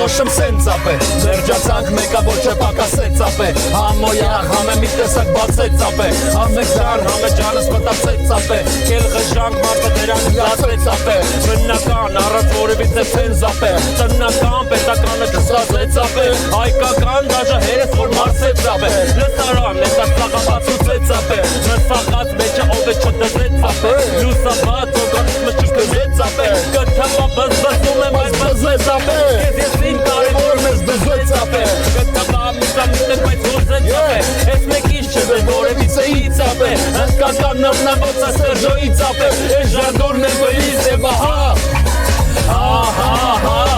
Որոշում սենց ապե Ձերջացանք մեկա ոչ է պակասեց ապե Համոյախ համե մի տեսակ բացեց ապե Համեք դար համե ճանս մտացեց ապե Կել խժանք մարդը դերան լացեց ապե Բնական առած որևիցե սենց ապե Տնական պետականը կսազեց ապե Հայկական դաժը հերես որ մարսեց ապե Լսարան նետակ սաղաբացուցեց ապե Նսաղած մեջը ով է չտզեց ապե Լուսաբաց օրգանիզմը չկզեց ապե Կթապա բզբզում եմ այս բզեց ապե Կեզ ես իմ կարևոր մեզ բզեց ապե Կթապա ամիսամիտներ բայց հոզեց ապե Ես մեկ իշ չվեր որևիցեից ապե Հնկական նվնավոց է Սերջոից ապե Ես ժարդորն եմ բրիզ եմ ահա Ահա